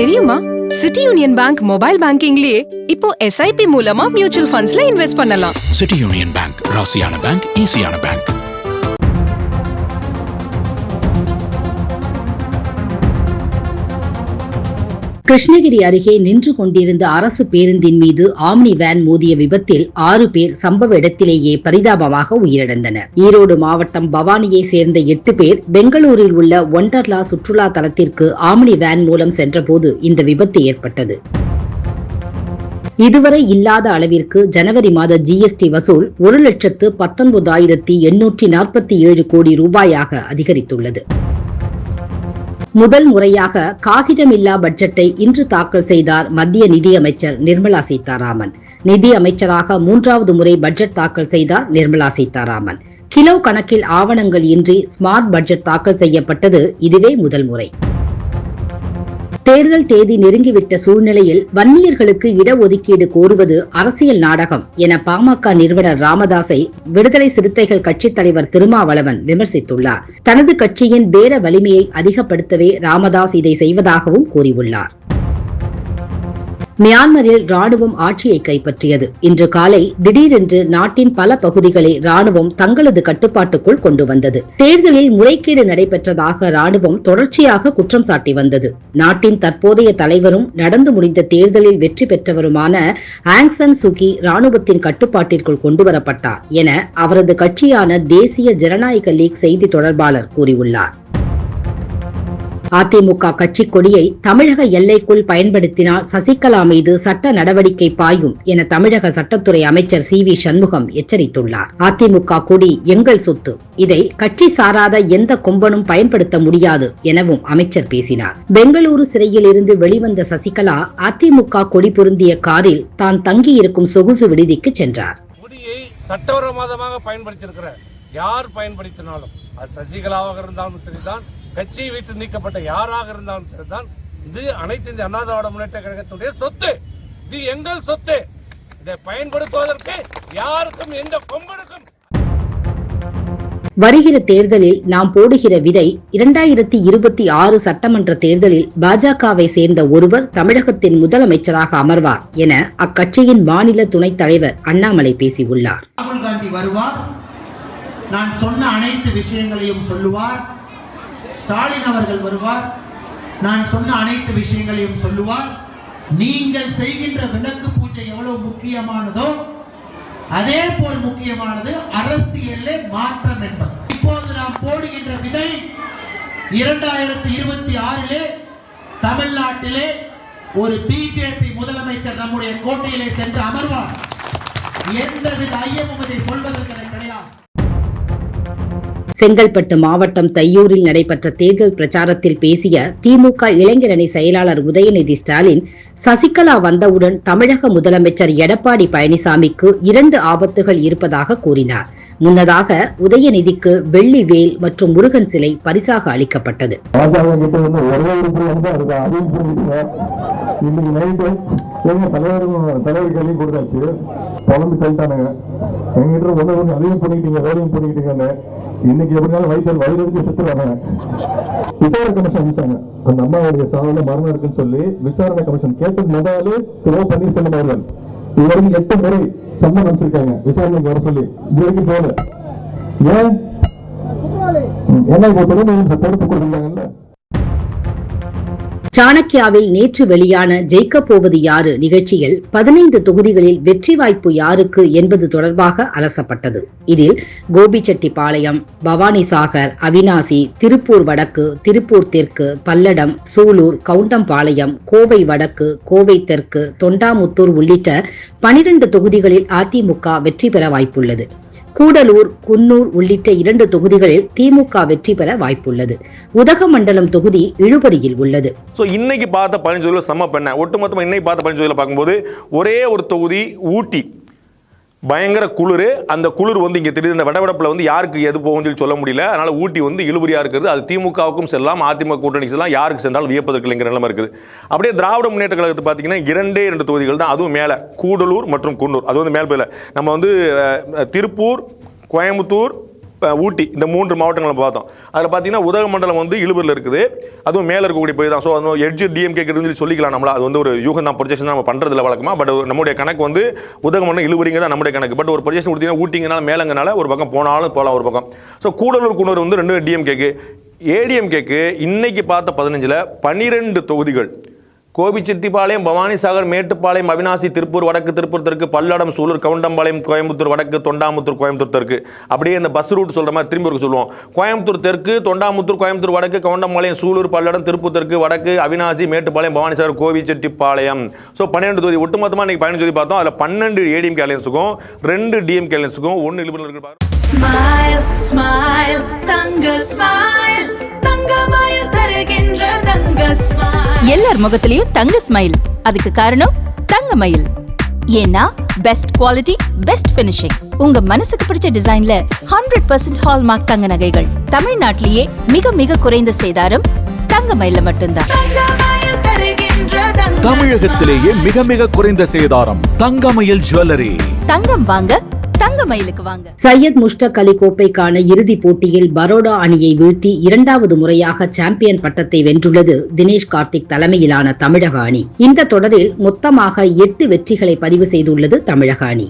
தெரியுமா? City union bank mobile பேங்கிங்லயே இப்போ SIP மூலமா மியூச்சுவல் ஃபண்ட்ஸ்ல இன்வெஸ்ட் பண்ணலாம். சிட்டி யூனியன் பேங்க், ராசியான பேங்க், ஈஸியான பேங்க். கிருஷ்ணகிரி அருகே நின்று கொண்டிருந்த அரசு பேருந்தின் மீது ஆம்னி வேன் மோதிய விபத்தில் 6 பேர் சம்பவ இடத்திலேயே பரிதாபமாக உயிரிழந்தனர். ஈரோடு மாவட்டம் பவானியை சேர்ந்த 8 பேர் பெங்களூரில் உள்ள ஒண்டர்லா சுற்றுலா தலத்திற்கு ஆம்னி வேன் மூலம் சென்றபோது இந்த விபத்து ஏற்பட்டது. இதுவரை இல்லாத அளவிற்கு ஜனவரி மாத GST வசூல் 1,19,847 கோடி ரூபாயாக அதிகரித்துள்ளது. முதல் முறையாக காகிதமில்லா பட்ஜெட்டை இன்று தாக்கல் செய்தார் மத்திய நிதியமைச்சர் நிர்மலா சீதாராமன். நிதி அமைச்சராக 3வது முறை பட்ஜெட் தாக்கல் செய்தார் நிர்மலா சீதாராமன். கிலோ கணக்கில் ஆவணங்கள் இன்றி ஸ்மார்ட் பட்ஜெட் தாக்கல் செய்யப்பட்டது இதுவே முதல் முறை. தேர்தல் தேதி நெருங்கிவிட்ட சூழ்நிலையில் வன்னியர்களுக்கு இடஒதுக்கீடு கோருவது அரசியல் நாடகம் என பாமக நிறுவனர் ராமதாஸை விடுதலை சிறுத்தைகள் கட்சித் தலைவர் திருமாவளவன் விமர்சித்துள்ளார். தனது கட்சியின் பேர வலிமையை அதிகப்படுத்தவே ராமதாஸ் இதை செய்வதாகவும் கூறியுள்ளார். மியான்மரில் ராணுவம் ஆட்சியை கைப்பற்றியது. இன்று காலை திடீரென்று நாட்டின் பல பகுதிகளை ராணுவம் தங்களது கட்டுப்பாட்டுக்குள் கொண்டு வந்தது. தேர்தலில் முறைகேடு நடைபெற்றதாக ராணுவம் தொடர்ச்சியாக குற்றம் சாட்டி வந்தது. நாட்டின் தற்போதைய தலைவரும் நடந்து முடிந்த தேர்தலில் வெற்றி பெற்றவருமான ஆங் சான் சூகி ராணுவத்தின் கட்டுப்பாட்டிற்குள் கொண்டுவரப்பட்டார் என அவரது கட்சியான தேசிய ஜனநாயக லீக் செய்தி தொடர்பாளர் கூறியுள்ளார். அதிமுக கட்சி கொடியை தமிழக எல்லைக்குள் பயன்படுத்தினால் சசிகலா மீது சட்ட நடவடிக்கை பாயும் என தமிழக சட்டத்துறை அமைச்சர் CV சண்முகம் எச்சரித்துள்ளார். அதிமுக கொடி எங்கள் சொத்து, இதை கட்சி சாராத எந்த கொம்பனும் பயன்படுத்த முடியாது எனவும் அமைச்சர் பேசினார். பெங்களூரு சிறையில் இருந்து வெளிவந்த சசிகலா அதிமுக கொடி பொருந்திய காரில் தான் தங்கியிருக்கும் சொகுசு விடுதிக்கு சென்றார். சட்டவிரோதமாக பயன்படுத்தியிருக்கிற யார் பயன்படுத்தினாலும் அது சசிகலாவாக இருந்தாலும் சரிதான், கட்சியை வைத்து நீக்கப்பட்ட யாராக இருந்தாலும் சரிதான், இது அனைத்து இந்திய அண்ணா திராவிட முன்னேற்ற கழகத்துடைய சொத்து, இது எங்கள் சொத்து. இதை பயன்படுத்துவதற்கு யாருக்கும் எந்த கொம்பனுக்கும். வருகிற தேர்தலில் நாம் போடுகிற விதை 2026 சட்டமன்ற தேர்தலில் பாஜகவை சேர்ந்த ஒருவர் தமிழகத்தின் முதலமைச்சராக அமர்வார் என அக்கட்சியின் மாநில துணைத் தலைவர் அண்ணாமலை பேசியுள்ளார். ராகுல் காந்தி வருவார், நான் சொன்ன அனைத்து விஷயங்களையும் சொல்லுவார். ஸ்டாலின் அவர்கள் வருவார், நான் சொன்ன அனைத்து விஷயங்களையும் சொல்லுவார். நீங்கள் செய்கின்ற விளக்கு பூஜை எவ்வளவு முக்கியமானதோ அதே போல் முக்கியமானது அரசியலில் மாற்றம் என்பது. இப்போது நாம் போடுகின்ற விதை 2026 தமிழ்நாட்டிலே ஒரு BJP முதலமைச்சர் நம்முடைய கோட்டையிலே சென்று அமர்வார். எந்தவித ஐயமும் அதை சொல்வதற்கு கிடையாது. செங்கல்பட்டு மாவட்டம் தையூரில் நடைபெற்ற தேர்தல் பிரச்சாரத்தில் பேசிய திமுக இளைஞரணி செயலாளர் உதயநிதி ஸ்டாலின், சசிகலா வந்தவுடன் தமிழக முதலமைச்சர் எடப்பாடி பழனிசாமிக்கு 2 ஆபத்துகள் இருப்பதாக கூறினார். முன்னதாக உதயநிதிக்கு வெள்ளி வேல் மற்றும் முருகன் சிலை பரிசாக அளிக்கப்பட்டது. இன்னைக்கு எப்படினாலும் வயிறு செத்துறாங்க. விசாரணை கமிஷன் அனுப்பிச்சாங்க. அந்த அம்மாவுடைய சாவுல மரணம் இருக்குன்னு சொல்லி விசாரணை கமிஷன் கேட்டு முதல்ல பன்னீர்செல்வம் அவர்கள் இதுவரைக்கும் 8 முறை சம்மன் அனுப்பிச்சிருக்காங்க விசாரணைக்கு வர சொல்லி. இது வரைக்கும் போல ஏன் ஏன்னா இப்போ தொடர்ந்து பொறுப்பு கொடுத்துருக்காங்கல்ல. சாணக்கியாவில் நேற்று வெளியான ஜெயிக்கப் போவது யாரு நிகழ்ச்சியில் 15 தொகுதிகளில் வெற்றி வாய்ப்பு யாருக்கு என்பது தொடர்பாக அலசப்பட்டது. இதில் கோபிச்செட்டிப்பாளையம், பவானிசாகர், அவினாசி, திருப்பூர் வடக்கு, திருப்பூர் தெற்கு, பல்லடம், சூலூர், கவுண்டம்பாளையம், கோவை வடக்கு, கோவை தெற்கு, தொண்டாமுத்தூர் உள்ளிட்ட 12 தொகுதிகளில் அதிமுக வெற்றி பெற வாய்ப்புள்ளது. கூடலூர், குன்னூர் உள்ளிட்ட 2 தொகுதிகளில் திமுக வெற்றி பெற வாய்ப்புள்ளது. உதகமண்டலம் தொகுதி இழுபறியில் உள்ளது. இன்னைக்கு பார்த்த 15 தொகுதியில் சம பண்ண ஒட்டுமொத்தமாக இன்னைக்கு பார்த்த 15 தொகுதியில் பார்க்கும்போது ஒரே ஒரு தொகுதி ஊட்டி பயங்கர குளிர். அந்த குளிர் இங்கே தெரியுது. இந்த வடவடப்பில் யாருக்கு எது போகும் சொல்லி சொல்ல முடியல. அதனால் ஊட்டி இழுபறியாக இருக்குது. அது திமுகவுக்கும் செல்லலாம், அதிமுக கூட்டணிக்கு செல்லலாம், யாருக்கு சென்றாலும் வியப்பதற்கு இல்லைங்கிற நிலைமை இருக்குது. அப்படியே திராவிட முன்னேற்ற கழகத்தை பார்த்தீங்கன்னா 2 தொகுதிகள் தான், அதுவும் மேலே கூடலூர் மற்றும் குன்னூர். அது மேல் போயில நம்ம திருப்பூர், கோயம்புத்தூர், ஊட்டி, இந்த 3 மாவட்டங்களை பார்த்தோம். அதில் பார்த்தீங்கன்னா உதகமண்டலம் வந்து இழுபறில் இருக்குது, அதுவும் மேலே இருக்கக்கூடிய போய் தான். ஸோ அது எட்ஜ் டிஎம்கே சொல்லிக்கலாம் நம்மளா, அது வந்து ஒரு யூகம் தான், ப்ரொஜெக்ஷன் நம்ம பண்ணுறதுல வழக்கமாக. பட் நம்முடைய கணக்கு வந்து உதகமண்டலம் இழுபறிங்க தான் நம்முடைய கணக்கு. பட் ஒரு ப்ரொஜெக்ஷன் கொடுத்தீங்கன்னா ஊட்டிங்கனால மேலங்கனால ஒரு பக்கம் போனாலும் போகலாம் ஒரு பக்கம். ஸோ கூடலூர் குன்னூர் வந்து 2 டிஎம்கேக்கு. ஏடிஎம்கேக்கு இன்னைக்கு பார்த்த 15ல் 12 தொகுதிகள். கோபிச்செட்டிப்பாளையம், பவானிசாகர், மேட்டுப்பாளையம், அவினாசி, திருப்பூர் வடக்கு, திருப்பூர் தெற்கு, பல்லடம், சூலூர், கவுண்டம்பாளையம், கோயம்புத்தூர் வடக்கு, தொண்டாமுத்தூர், கோயம்புத்தூர் தெற்கு. அப்படியே இந்த பஸ் ரூட் சொல்கிற மாதிரி திரும்பி சொல்லுவோம். கோயம்புத்தூர் தெற்கு, தொண்டாமுத்தூர், கோயம்புத்தூர் வடக்கு, கவுண்டம்பாளையம், சூலூர், பல்லடம், திருப்பூர் தெற்கு, வடக்கு, அவினாசி, மேட்டுப்பாளையம், பவானிசாகர், கோபிச்செட்டிப்பாளையம். ஸோ 12 தொகுதி. ஒட்டுமொத்தமாக இன்னைக்கு 15 தொகுதி பார்த்தோம். அதில் 12 ஏடிஎம்கே அலையன்ஸுக்கும் 2 டிஎம்கே அலையன்ஸுக்கும் 1 இழுபறில் இருக்கு. ஸ்மைல் ஸ்மைல் தங்க ஸ்மைல் தங்கமயில் தருகின்ற தங்க ஸ்மைல். எல்லார் முகத்திலையும் தங்க ஸ்மைல். அதுக்கு காரணம் தங்கமயில். ஏன்னா பெஸ்ட் குவாலிட்டி, பெஸ்ட் ஃபினிஷிங். உங்க மனசுக்கு பிடிச்ச டிசைன்ல 100% ஹால்மார்க் தங்க நகைகள். தமிழ்நாட்டிலேயே மிக மிக குறைந்த சேதாரம் தங்கமயில மட்டும்தான். தங்கமயில் தருகின்ற தங்க தமிழகத்திலேயே மிக மிக குறைந்த சேதாரம் தங்கமயில் ஜுவல்லரி. தங்கம் வாங்க, தங்கமயிலுக்கு வாங்க. சையத் முஷ்டக் அலி கோப்பைக்கான இறுதிப் போட்டியில் பரோடா அணியை வீழ்த்தி 2வது முறையாக சாம்பியன் பட்டத்தை வென்றுள்ளது தினேஷ் கார்த்திக் தலைமையிலான தமிழக அணி. இந்த தொடரில் மொத்தமாக 8 வெற்றிகளை பதிவு செய்துள்ளது தமிழக அணி.